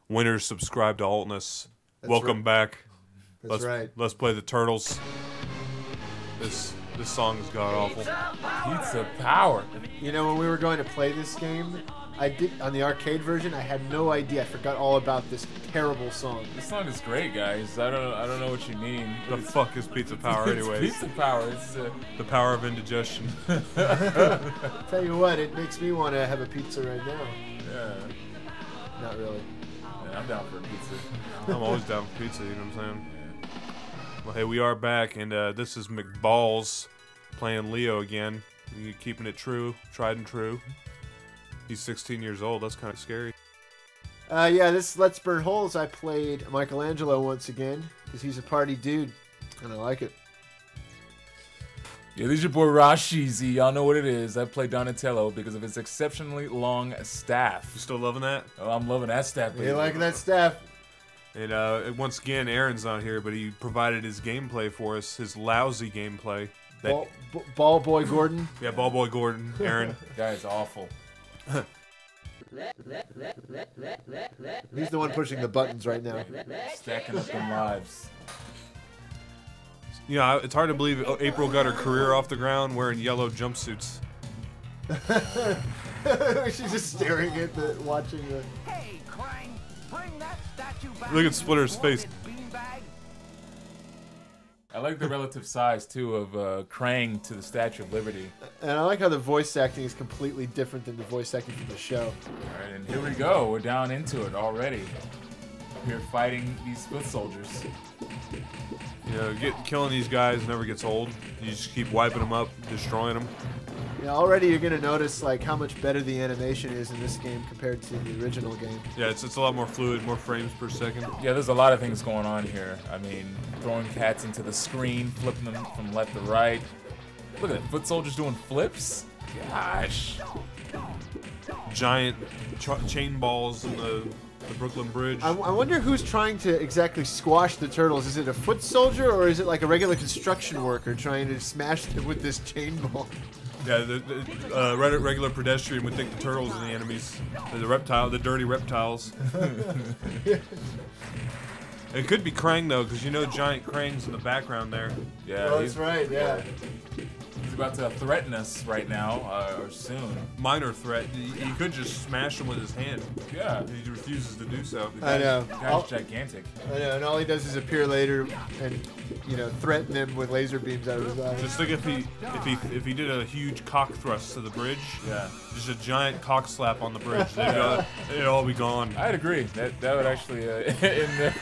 Winners subscribe to ultness. That's Welcome back. That's right. Let's play the Turtles. This song is god awful. Pizza power. You know, when we were going to play this game, I did on the arcade version. I had no idea. I forgot all about this terrible song. This song is great, guys. I don't know what you mean. The fuck is pizza power, anyways? Pizza power. It's the power of indigestion. Tell you what, it makes me want to have a pizza right now. yeah. Not really. Yeah, I'm down for a pizza. I'm always down for pizza. You know what I'm saying? Yeah. Well, hey, we are back, and this is McBallz playing Leo again. You keeping it true, tried and true. He's 16 years old. That's kind of scary. Yeah, this Let's Burn Holes, I played Michelangelo once again because he's a party dude, and I like it. Yeah, this is your boy Rawsheezy. Y'all know what it is. I play Donatello because of his exceptionally long staff. You still loving that? Oh, I'm loving that staff. Baby. You like that staff? And once again, Aaron's not here, but he provided his gameplay for us. His lousy gameplay. BallBoyGordon. Yeah, BallBoyGordon. Aaron. Guy's awful. He's the one pushing the buttons right now. Stacking up them lives. You know, it's hard to believe April got her career off the ground wearing yellow jumpsuits. She's just staring at watching the... Hey, Krang, bring that statue back. Look at Splinter's face. I like the relative size, too, of Krang to the Statue of Liberty. And I like how the voice acting is completely different than the voice acting from the show. Alright, and here we go. We're down into it already. We're fighting these foot soldiers. You know, killing these guys never gets old. You just keep wiping them up, destroying them. Yeah, already you're gonna notice like how much better the animation is in this game compared to the original game. Yeah, it's a lot more fluid, more frames per second. Yeah, there's a lot of things going on here. I mean, throwing cats into the screen, flipping them from left to right. Look at that, foot soldiers doing flips. Gosh. Giant chain balls in the Brooklyn Bridge. I wonder who's trying to exactly squash the turtles. Is it a foot soldier or is it like a regular construction worker trying to smash them with this chain ball? Yeah, the regular pedestrian would think the turtles are the enemies. The dirty reptiles. It could be Krang though, because you know Giant Krang's in the background there. Yeah, Oh, that's right, yeah. He's about to threaten us right now, or soon. Minor threat. He could just smash him with his hand. Yeah. He refuses to do so. I know. The guy's gigantic. I know, and all he does is appear later and, you know, threaten them with laser beams out of his eyes. Just think if he did a huge cock thrust to the bridge. Yeah. Just a giant cock slap on the bridge. It'd all be gone. I'd agree. That would actually in there.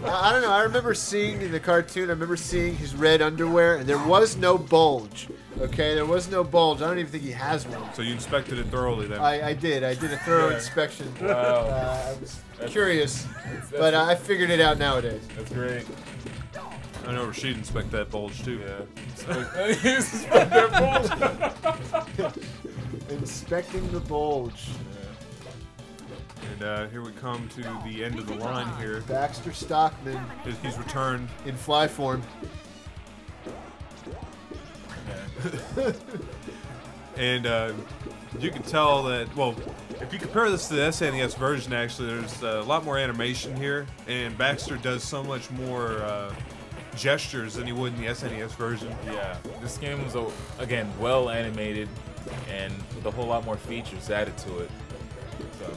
I don't know. I remember seeing in the cartoon, I remember seeing his red underwear, and there was no bulge. Okay, there was no bulge. I don't even think he has one. So you inspected it thoroughly then? I did. I did a thorough inspection. Wow. I was curious, but I figured it out nowadays. That's great. I know Rashid inspect that bulge too. Yeah. Inspect that bulge. Inspecting the bulge. And here we come to the end of the line here. Baxter Stockman He's returned. in fly form. And you can tell that, well, if you compare this to the SNES version, actually, there's a lot more animation here, and Baxter does so much more gestures than he would in the SNES version. Yeah, this game was, again, well animated and with a whole lot more features added to it. So.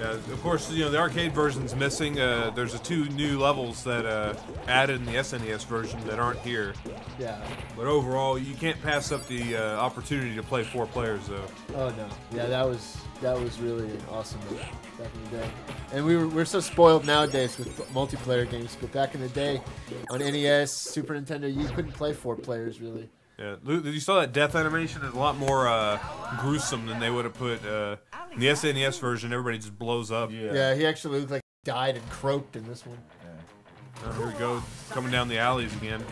Yeah, of course, you know, the arcade version's missing. There's the 2 new levels that added in the SNES version that aren't here. Yeah. But overall, you can't pass up the opportunity to play 4 players, though. Oh no. Yeah, that was really awesome back in the day. And we're so spoiled nowadays with multiplayer games, but back in the day, on NES, Super Nintendo, you couldn't play 4 players really. Yeah, you saw that death animation is a lot more gruesome than they would have put in the SNES version. Everybody just blows up. Yeah, he actually looked like he died and croaked in this one. Oh, here we go, coming down the alleys again.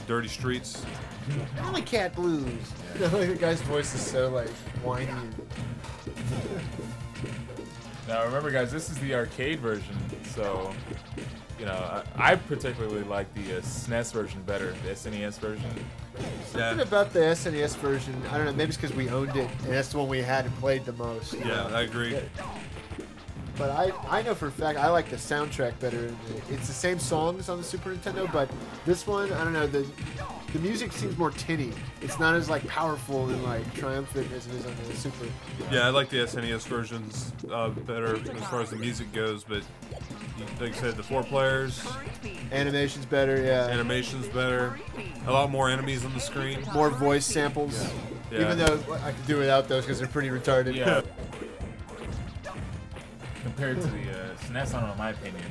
Dirty streets. Alley Cat Blues. Like the guy's voice is so like whiny. Now remember, guys, this is the arcade version, so you know I particularly like the SNES version better, the SNES version. Something about the SNES version, I don't know, maybe it's because we owned it, and that's the one we had and played the most. You know? I agree. But I know for a fact I like the soundtrack better. It's the same songs on the Super Nintendo, but this one, I don't know, the music seems more tinny. It's not as like powerful and like triumphant as it is on the Super. Yeah, I like the SNES versions better as far as the music goes, but like I said, the 4 players, Animation's better, yeah. animation's better, a lot more enemies on the screen. More voice samples. Yeah. Even though I could do without those because they're pretty retarded. Yeah. Compared to the SNES, I don't know, in my opinion.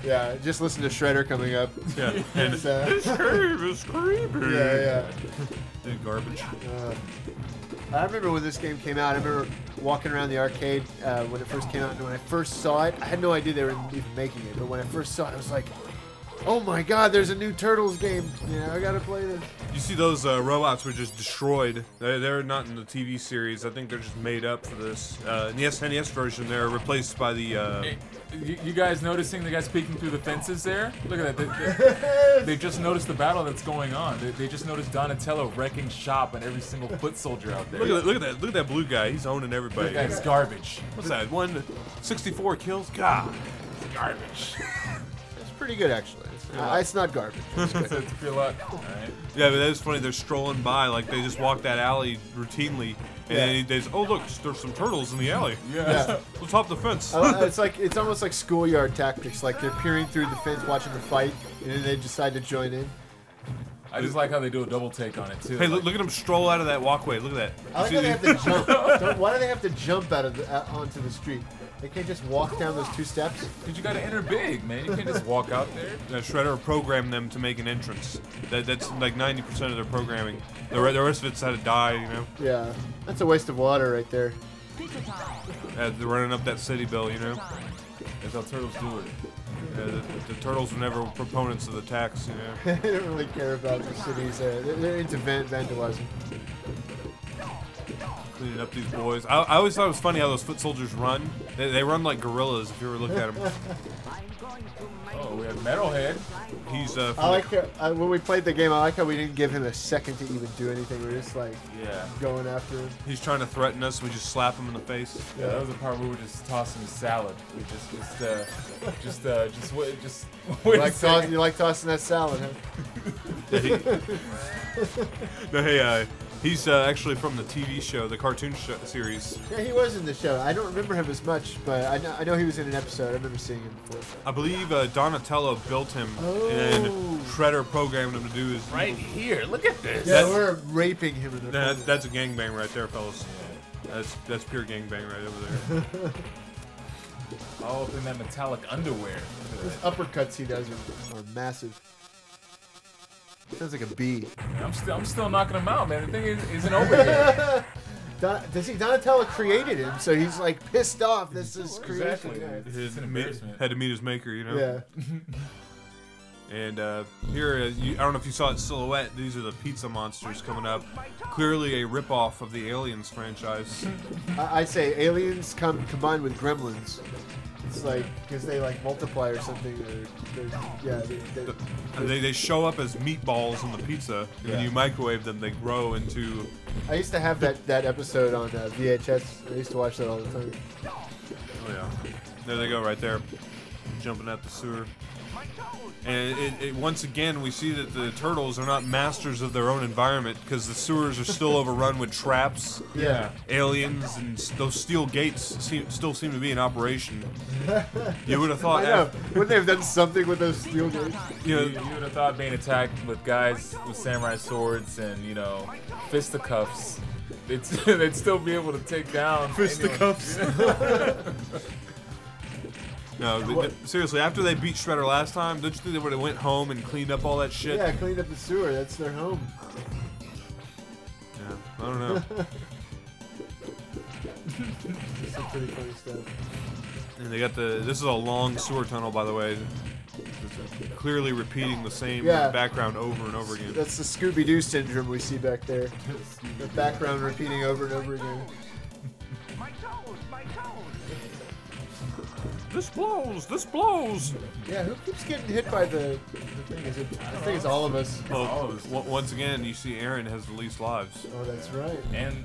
Yeah, just listen to Shredder coming up. Yeah, and It's, this game is creepy. Yeah. Dude, garbage. I remember when this game came out. I remember walking around the arcade when it first came out. And when I first saw it, I had no idea they were even making it. But when I first saw it, I was like, "Oh my God, there's a new Turtles game! You know, I gotta play this." You see those robots were just destroyed. They're not in the TV series. I think they're just made up for this. In the SNES version, they're replaced by the... Hey, you guys noticing the guys peeking through the fences there? Look at that. They just noticed the battle that's going on. They just noticed Donatello wrecking shop on every single foot soldier out there. Look at that blue guy. He's owning everybody. That guy's garbage. What's that? 164 kills? God. It's garbage. It's pretty good, actually. It's not garbage. It's pure luck. All right. Yeah, but that's funny. They're strolling by like they just walk that alley routinely, and then they just, oh look, there's some turtles in the alley. Yeah. Let's hop the fence. It's almost like schoolyard tactics. Like they're peering through the fence, watching the fight, and then they decide to join in. I just like how they do a double take on it too. Hey, look at them stroll out of that walkway. Look at that. I like how they have to jump. Why do they have to jump out of onto the street? They can't just walk down those 2 steps. Because you got to enter big, man. You can't just walk out there. Shredder programmed them to make an entrance. That's like 90% of their programming. The rest of it's how to die, you know? Yeah, that's a waste of water right there. They're running up that city bill, you know? That's how turtles do it. The turtles were never proponents of the tax, you know? They don't really care about the cities. They're into vandalism. Cleaning up these boys. I always thought it was funny how those foot soldiers run. They run like gorillas if you ever look at them. Oh, we have Metalhead. He's I like how, when we played the game. I like how we didn't give him a second to even do anything. We're just like going after him. he's trying to threaten us. We just slap him in the face. Yeah, that was the part where we were just tossing salad. We just wait. You like tossing that salad, huh? No, hey, he's actually from the TV show, the cartoon series. Yeah, he was in the show. I don't remember him as much, but I know he was in an episode. I remember seeing him before. I believe Donatello built him, and Shredder programmed him to do his... Right here, look at this. Yeah, we're raping him in the That's a gangbang right there, fellas. That's pure gangbang right over there. All up in that metallic underwear. Those uppercuts he does are massive. Sounds like a bee. I'm still knocking him out, man. The thing isn't over here. Donatello created him, so he's like pissed off. This is creation. Exactly. Yeah. It's an embarrassment. Had to meet his maker, you know? Yeah. And here, I don't know if you saw it silhouette, these are the pizza monsters coming up. Clearly a ripoff of the Aliens franchise. I say aliens combined with gremlins. It's like, because they like multiply or something. They show up as meatballs in the pizza, and when you microwave them, they grow into... I used to have that episode on VHS. I used to watch that all the time. Oh yeah. There they go right there. Jumping out the sewer. And once again, we see that the turtles are not masters of their own environment because the sewers are still overrun with traps, aliens, and those steel gates still seem to be in operation. You would have thought... I know. Wouldn't they have done something with those steel gates? You would have thought being attacked with guys with samurai swords and, you know, fisticuffs, they'd still be able to take down... Fisticuffs. No, seriously, after they beat Shredder last time, don't you think they would have went home and cleaned up all that shit? Yeah, cleaned up the sewer. That's their home. Yeah, I don't know. Some pretty funny stuff. And they got this is a long sewer tunnel, by the way. It's clearly repeating the same background over and over again. That's the Scooby-Doo syndrome we see back there. The background repeating over and over again. My toes, my toes. This blows. This blows. Yeah, who keeps getting hit by the thing? Is it? I think it's all of us. Well, once again, you see Aaron has the least lives. Oh, that's right. And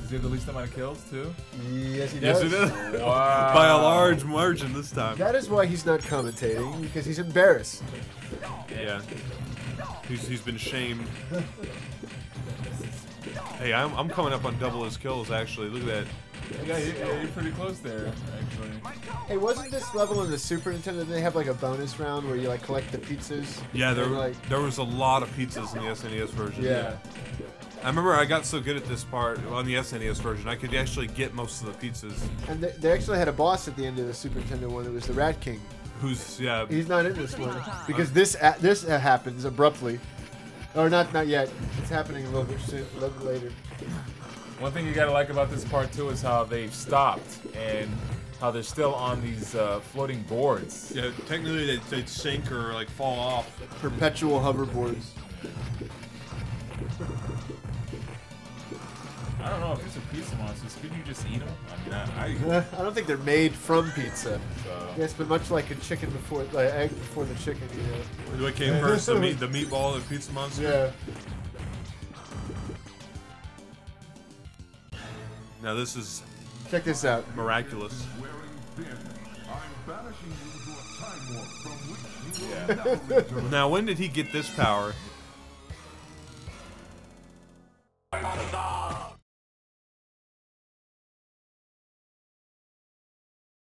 does he have the least amount of kills too? Yes, he Yes, does. it is. Wow. By a large margin this time. That is why he's not commentating, because he's embarrassed. Yeah. He's been shamed. Hey, I'm coming up on double his kills, actually. Look at that. Yeah, you're pretty close there, actually. Hey, wasn't this level in the Super Nintendo? They have like a bonus round where you like collect the pizzas. Yeah, there And, was a lot of pizzas in the SNES version. Yeah. I remember I got so good at this part on the SNES version, I could actually get most of the pizzas. And they actually had a boss at the end of the Super Nintendo one. It was the Rat King. Who's, yeah. He's not in this one because this happens abruptly, or not yet. It's happening a little bit soon, a little bit later. One thing you gotta like about this part too is how they've stopped and how they're still on these floating boards. Yeah, technically they'd sink or like fall off. Perpetual hoverboards. I don't know if these are pizza monsters. Could you just eat them? I mean, I don't think they're made from pizza. so. Yes, but much like a chicken before, like egg before the chicken, you know. What came first, the meatball or the pizza monster? Yeah. Now this is Check this out. miraculous. Yeah. Now when did he get this power?